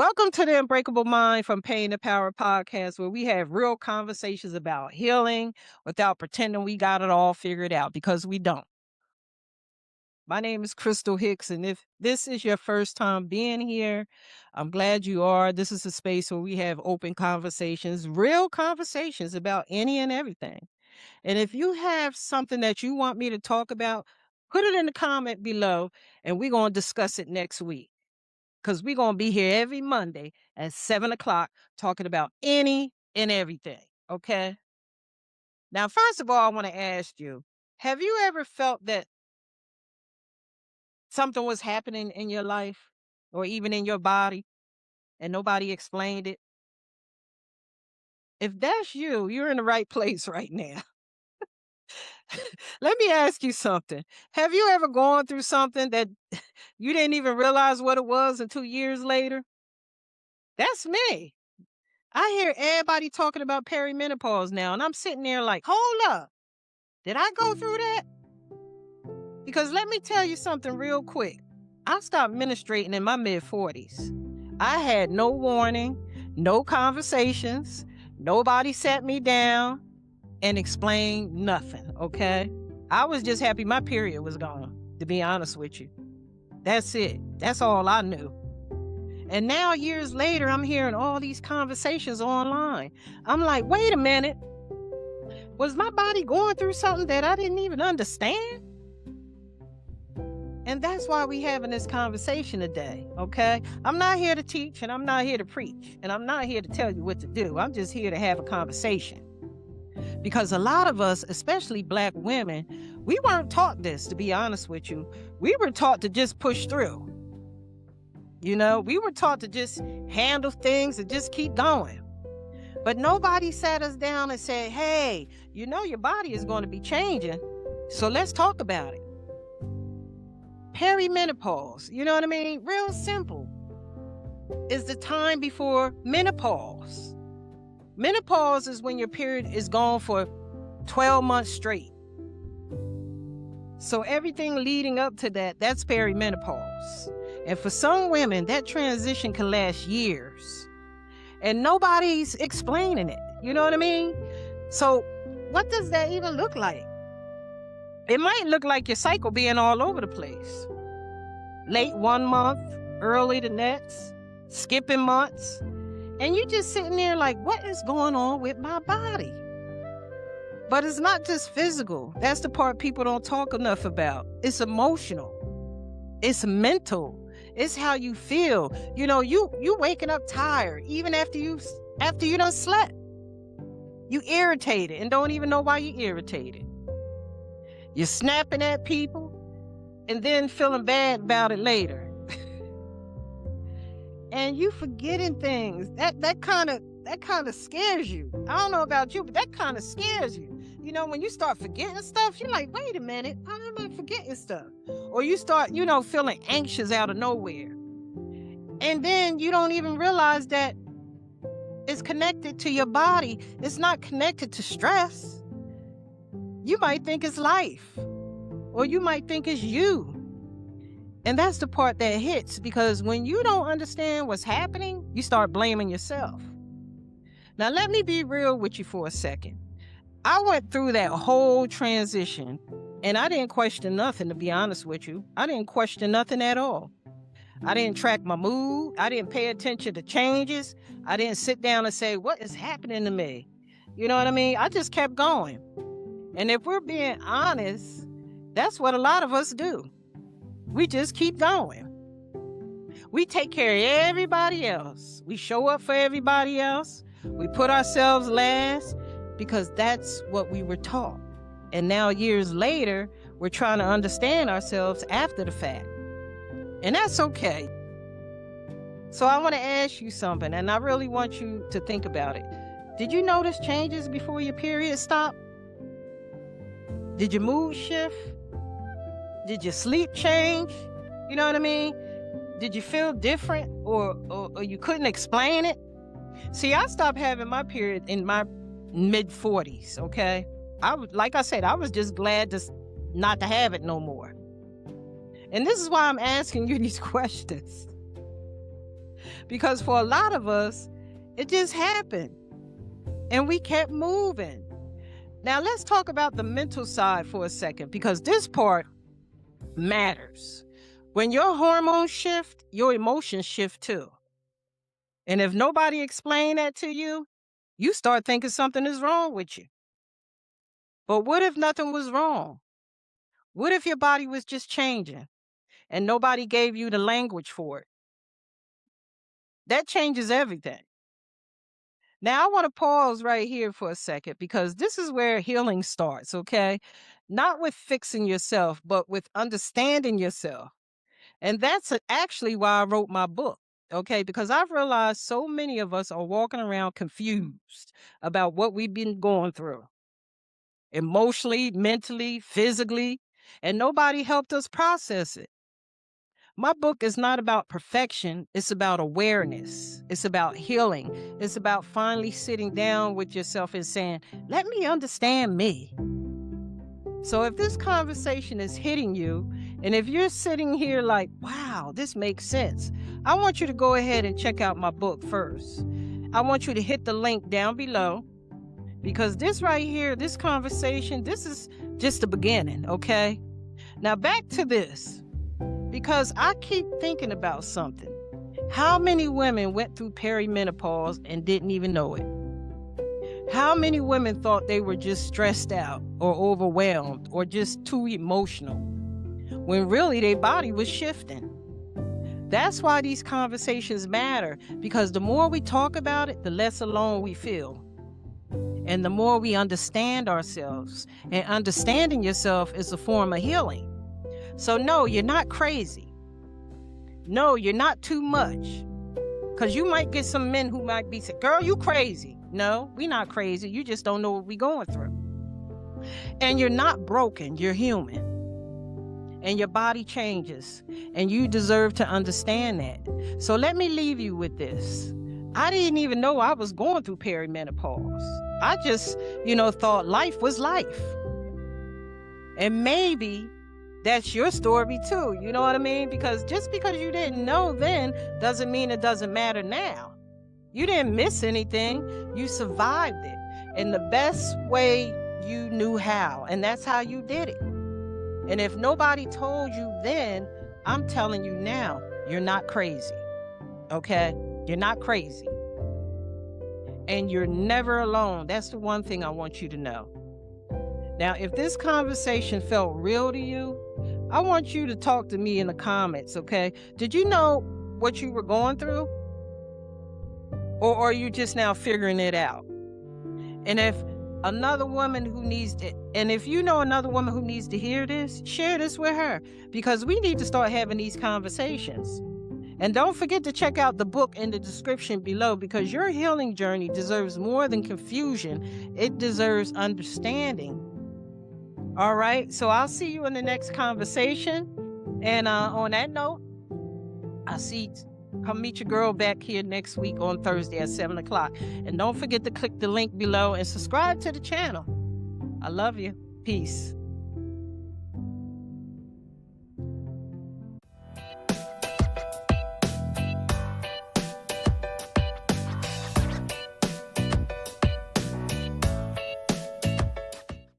Welcome to the Unbreakable Mind from Pain to Power podcast, where we have real conversations about healing without pretending we got it all figured out because we don't. My name is Crystal Hicks, and if this is your first time being here, I'm glad you are. This is a space where we have open conversations, real conversations about any and everything. And if you have something that you want me to talk about, put it in the comment below, and we're going to discuss it next week because we're going to be here every Monday at 7 o'clock talking about any and everything. Okay. Now, first of all, I want to ask you, have you ever felt that something was happening in your life or even in your body and nobody explained it? If that's you, you're in the right place right now. Let me ask you something. Have you ever gone through something that you didn't even realize what it was until years later? That's me. I hear everybody talking about perimenopause now, and I'm sitting there like, hold up. Did I go through that? Because let me tell you something real quick. I stopped menstruating in my mid 40s. I had no warning, no conversations, nobody sat me down and explained nothing, okay? I was just happy my period was gone, to be honest with you. That's it. That's all I knew. And now, years later, I'm hearing all these conversations online. I'm like, wait a minute. Was my body going through something that I didn't even understand? And that's why we having this conversation today, okay? I'm not here to teach and I'm not here to preach and I'm not here to tell you what to do. I'm just here to have a conversation. Because a lot of us, especially Black women, we weren't taught this, to be honest with you. We were taught to just push through. You know, we were taught to just handle things and just keep going. But nobody sat us down and said, hey, you know your body is going to be changing, so let's talk about it. Perimenopause, you know what I mean? Real simple. Is the time before menopause. Menopause is when your period is gone for 12 months straight. So everything leading up to that, that's perimenopause. And for some women, that transition can last years. And nobody's explaining it. You know what I mean? So what does that even look like? It might look like your cycle being all over the place. Late one month, early the next, skipping months. And you just sitting there like, what is going on with my body? But it's not just physical. That's the part people don't talk enough about. It's emotional. It's mental. It's how you feel. You know, you waking up tired, even after you done slept. You irritated and don't even know why you irritated. You're snapping at people and then feeling bad about it later. And you forgetting things. That kind of scares you. I don't know about you, but that kind of scares you. You know, when you start forgetting stuff, you're like, wait a minute, how am I forgetting stuff? Or you start, feeling anxious out of nowhere. And then you don't even realize that it's connected to your body. It's not connected to stress. You might think it's life, or you might think it's you. And that's the part that hits, because when you don't understand what's happening, you start blaming yourself. Now, let me be real with you for a second. I went through that whole transition, and I didn't question nothing, to be honest with you. I didn't question nothing at all. I didn't track my mood. I didn't pay attention to changes. I didn't sit down and say, what is happening to me? You know what I mean? I just kept going. And if we're being honest, that's what a lot of us do. We just keep going. We take care of everybody else. We show up for everybody else. We put ourselves last because that's what we were taught. And now years later, we're trying to understand ourselves after the fact. And that's okay. So I want to ask you something, and I really want you to think about it. Did you notice changes before your period stopped? Did your mood shift? Did your sleep change? You know what I mean? Did you feel different or you couldn't explain it? See, I stopped having my period in my mid 40s, okay? Like I said, I was just glad not to have it no more. And this is why I'm asking you these questions. Because for a lot of us, it just happened and we kept moving. Now, let's talk about the mental side for a second, because this part matters. When your hormones shift, your emotions shift too. And if nobody explained that to you, you start thinking something is wrong with you. But what if nothing was wrong? What if your body was just changing and nobody gave you the language for it? That changes everything. Now, I want to pause right here for a second, because this is where healing starts, okay? Not with fixing yourself, but with understanding yourself. And that's actually why I wrote my book, okay? Because I've realized so many of us are walking around confused about what we've been going through emotionally, mentally, physically, and nobody helped us process it. My book is not about perfection. It's about awareness. It's about healing. It's about finally sitting down with yourself and saying, let me understand me. So if this conversation is hitting you, and if you're sitting here like, wow, this makes sense, I want you to go ahead and check out my book first. I want you to hit the link down below, because this right here, this conversation, this is just the beginning, okay? Now back to this, because I keep thinking about something. How many women went through perimenopause and didn't even know it? How many women thought they were just stressed out or overwhelmed or just too emotional, when really their body was shifting? That's why these conversations matter, because the more we talk about it, the less alone we feel. And the more we understand ourselves, and understanding yourself is a form of healing. So no, you're not crazy. No, you're not too much. Because you might get some men who might be saying, girl, you crazy. No, we not crazy. You just don't know what we're going through. And you're not broken. You're human. And your body changes. And you deserve to understand that. So let me leave you with this. I didn't even know I was going through perimenopause. I just, thought life was life. And maybe that's your story too. You know what I mean? Because just because you didn't know then doesn't mean it doesn't matter now. You didn't miss anything. You survived it in the best way you knew how. And that's how you did it. And if nobody told you then, I'm telling you now, you're not crazy. Okay? You're not crazy. And you're never alone. That's the one thing I want you to know. Now, if this conversation felt real to you, I want you to talk to me in the comments, okay? Did you know what you were going through? Or are you just now figuring it out? And if another woman who needs it, and if you know another woman who needs to hear this, share this with her, because we need to start having these conversations. And don't forget to check out the book in the description below, because your healing journey deserves more than confusion. It deserves understanding. All right, so I'll see you in the next conversation. And on that note, come meet your girl back here next week on Thursday at 7 o'clock. And don't forget to click the link below and subscribe to the channel. I love you. Peace.